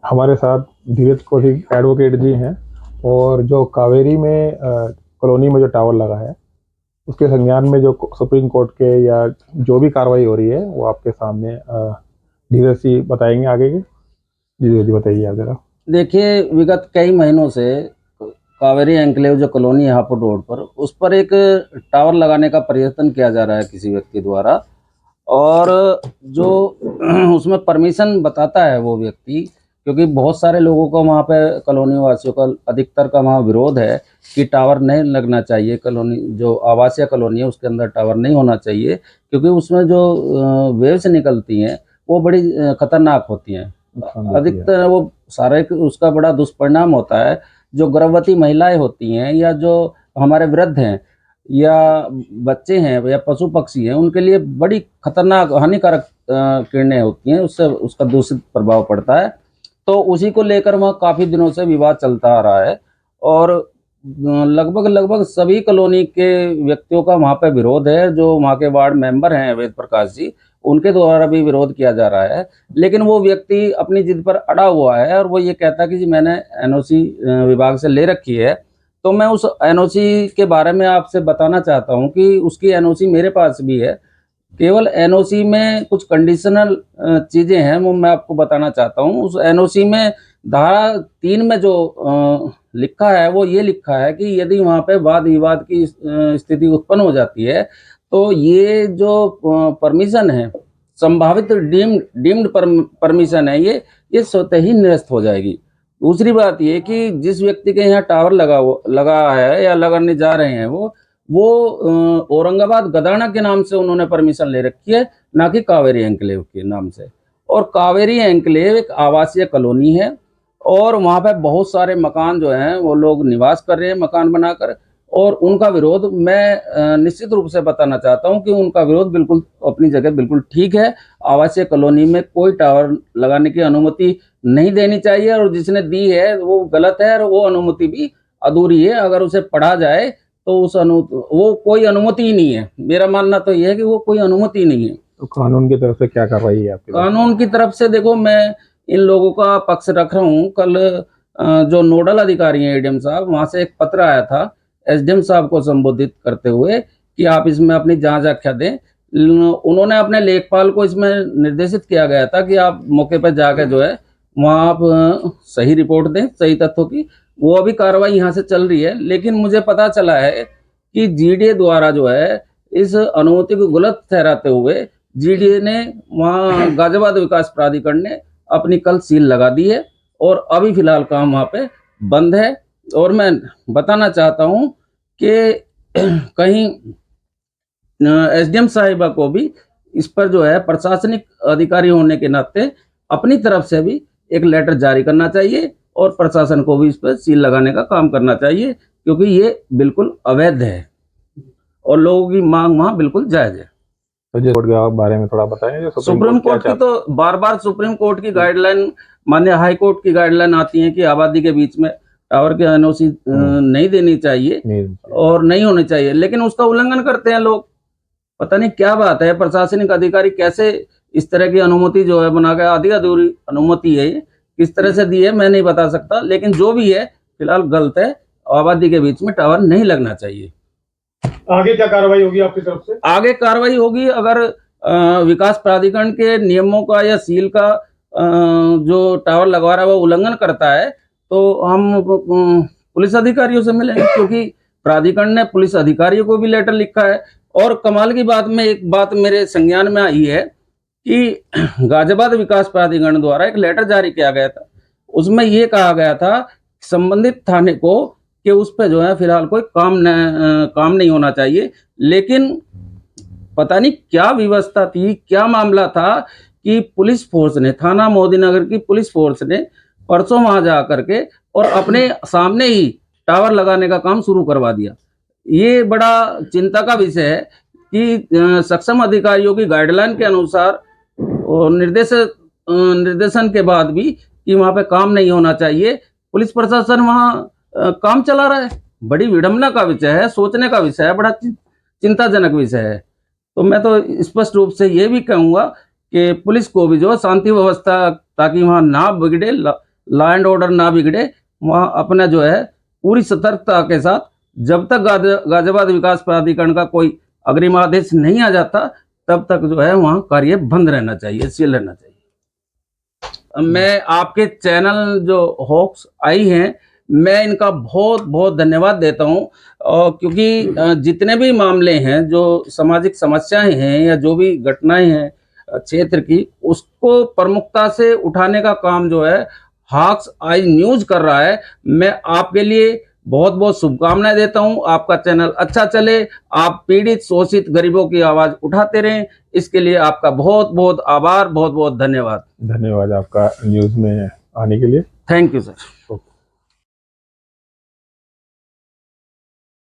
हमारे साथ धीरज कौशिक एडवोकेट जी हैं और जो कावेरी में कॉलोनी में जो टावर लगा है उसके संज्ञान में जो सुप्रीम कोर्ट के या जो भी कार्रवाई हो रही है वो आपके सामने धीरज जी बताएंगे आगे के। जी धीरज जी बताइए आप जरा। देखिए, विगत कई महीनों से कावेरी एन्क्लेव जो कॉलोनी है हापुड़ रोड पर, उस पर एक टावर लगाने का प्रयत्न किया जा रहा है किसी व्यक्ति द्वारा। और जो उसमें परमिशन बताता है वो व्यक्ति, क्योंकि बहुत सारे लोगों का वहाँ पे कॉलोनी वासियों का अधिकतर का वहाँ विरोध है कि टावर नहीं लगना चाहिए। कॉलोनी जो आवासीय कॉलोनी है उसके अंदर टावर नहीं होना चाहिए, क्योंकि उसमें जो वेव्स निकलती हैं वो बड़ी खतरनाक होती हैं। अधिकतर वो सारे उसका बड़ा दुष्परिणाम होता है। जो गर्भवती महिलाएं होती हैं या जो हमारे वृद्ध हैं या बच्चे हैं या पशु पक्षी हैं, उनके लिए बड़ी खतरनाक हानिकारक किरणें होती हैं, उससे उसका दूषित प्रभाव पड़ता है। तो उसी को लेकर वहाँ काफ़ी दिनों से विवाद चलता आ रहा है। और लगभग लगभग सभी कॉलोनी के व्यक्तियों का वहाँ पे विरोध है। जो वहाँ के वार्ड मेंबर हैं वेद प्रकाश जी, उनके द्वारा भी विरोध किया जा रहा है। लेकिन वो व्यक्ति अपनी जिद पर अड़ा हुआ है और वो ये कहता है कि जी मैंने एनओसी विभाग से ले रखी है। तो मैं उस एनओसी के बारे में आपसे बताना चाहता हूँ कि उसकी एनओसी मेरे पास भी है। केवल एनओसी में कुछ कंडीशनल चीज़ें हैं, वो मैं आपको बताना चाहता हूँ। उस एनओसी में धारा 3 में जो लिखा है वो ये लिखा है कि यदि वहाँ पे वाद विवाद की स्थिति उत्पन्न हो जाती है, तो ये जो परमिशन है, संभावित डीम्ड परमिशन है, ये स्वतः ही निरस्त हो जाएगी। दूसरी बात ये कि जिस व्यक्ति के यहाँ टावर लगा है या लगाने जा रहे हैं, वो औरंगाबाद गदाना के नाम से उन्होंने परमिशन ले रखी है, ना कि कावेरी एन्क्लेव के नाम से। और कावेरी एन्क्लेव एक आवासीय कॉलोनी है और वहाँ पे बहुत सारे मकान जो हैं वो लोग निवास कर रहे हैं मकान बनाकर। और उनका विरोध मैं निश्चित रूप से बताना चाहता हूँ कि उनका विरोध बिल्कुल अपनी जगह बिल्कुल ठीक है। आवासीय कॉलोनी में कोई टावर लगाने की अनुमति नहीं देनी चाहिए, और जिसने दी है वो गलत है और वो अनुमति भी अधूरी है। अगर उसे पढ़ा जाए तो वो कोई अनुमति ही नहीं है। मेरा मानना तो ये है कि वो कोई अनुमति नहीं है। तो कानून की तरफ से क्या कार्रवाई है आपके तरफ? कानून की तरफ से देखो, मैं इन लोगों का पक्ष रख रहा हूँ। कल जो नोडल अधिकारी हैं एडीएम साहब, वहाँ से एक पत्र आया था एसडीएम साहब को संबोधित करते हुए कि आप इसमें अपनी जांच आख्या दें। उन्होंने अपने लेखपाल को इसमें निर्देशित किया गया था कि आप मौके पर जाकर जो है वहाँ आप सही रिपोर्ट दें, सही तथ्यों की। वो अभी कार्रवाई यहाँ से चल रही है, लेकिन मुझे पता चला है कि जीडीए द्वारा जो है इस अनुमति को गलत ठहराते हुए जीडीए ने वहाँ गाजियाबाद विकास प्राधिकरण ने अपनी कल सील लगा दी है और अभी फिलहाल काम वहाँ पे बंद है। और मैं बताना चाहता हूँ कि कहीं एसडीएम साहिबा को भी इस पर जो है प्रशासनिक अधिकारी होने के नाते अपनी तरफ से भी एक लेटर जारी करना चाहिए और प्रशासन को भी इस पर सील लगाने का काम करना चाहिए, क्योंकि ये बिल्कुल अवैध है और लोगों की मांग वहाँ बिल्कुल जायज है। तो जिस कोर्ट के बारे में थोड़ा बताएं, जो सुप्रीम कोर्ट की तो बार-बार सुप्रीम कोर्ट की गाइडलाइन, माननीय हाई कोर्ट की गाइडलाइन आती है कि आबादी के बीच में टावर की एनओसी नहीं देनी चाहिए और नहीं होनी चाहिए, लेकिन उसका उल्लंघन करते हैं लोग। पता नहीं क्या बात है, प्रशासनिक अधिकारी कैसे इस तरह की अनुमति जो है बना के, आधी अधूरी अनुमति है, ये किस तरह से दी है मैं नहीं बता सकता, लेकिन जो भी है फिलहाल गलत है। आबादी के बीच में टावर नहीं लगना चाहिए। आगे क्या कार्रवाई होगी आपकी तरफ से? आगे कार्रवाई होगी, अगर विकास प्राधिकरण के नियमों का या सील का जो टावर लगवा रहा है वो उल्लंघन करता है, तो हम पुलिस अधिकारियों से मिलेंगे, क्योंकि प्राधिकरण ने पुलिस अधिकारियों को भी लेटर लिखा है। और कमाल की बात में एक बात मेरे संज्ञान में आई है कि गाजियाबाद विकास प्राधिकरण द्वारा एक लेटर जारी किया गया था। उसमें ये कहा गया था संबंधित थाने को कि उस पे जो है फिलहाल कोई काम नहीं होना चाहिए। लेकिन पता नहीं क्या व्यवस्था थी, क्या मामला था कि पुलिस फोर्स ने, थाना मोदीनगर की पुलिस फोर्स ने परसों वहां जा करके और अपने सामने ही टावर लगाने का काम शुरू करवा दिया। ये बड़ा चिंता का विषय है कि सक्षम अधिकारियों की गाइडलाइन के अनुसार और निर्देशन के बाद भी कि वहां पे काम नहीं होना चाहिए, पुलिस प्रशासन वहां काम चला रहा है। बड़ी विडंबना का विषय है, सोचने का विषय है, बड़ा चिंताजनक विषय है। तो मैं तो स्पष्ट रूप से ये भी कहूँगा कि पुलिस को भी जो शांति व्यवस्था, ताकि वहाँ ना बिगड़े, लॉ एंड ऑर्डर ना बिगड़े, वहाँ अपना जो है पूरी सतर्कता के साथ, जब तक गाजियाबाद विकास प्राधिकरण का कोई अग्रिम आदेश नहीं आ जाता तब तक जो है वहाँ कार्य बंद रहना चाहिए, सील रहना चाहिए। मैं आपके चैनल जो होक्स आई हैं, मैं इनका बहुत बहुत धन्यवाद देता हूँ, क्योंकि जितने भी मामले हैं, जो सामाजिक समस्याएं हैं या जो भी घटनाएं हैं क्षेत्र की, उसको प्रमुखता से उठाने का काम जो है हॉक्स आई न्यूज कर रहा है। मैं आपके लिए बहुत बहुत शुभकामनाएं देता हूं, आपका चैनल अच्छा चले, आप पीड़ित शोषित गरीबों की आवाज उठाते रहें, इसके लिए आपका बहुत बहुत आभार, बहुत बहुत धन्यवाद। धन्यवाद आपका न्यूज़ में आने के लिए। Thank you sir.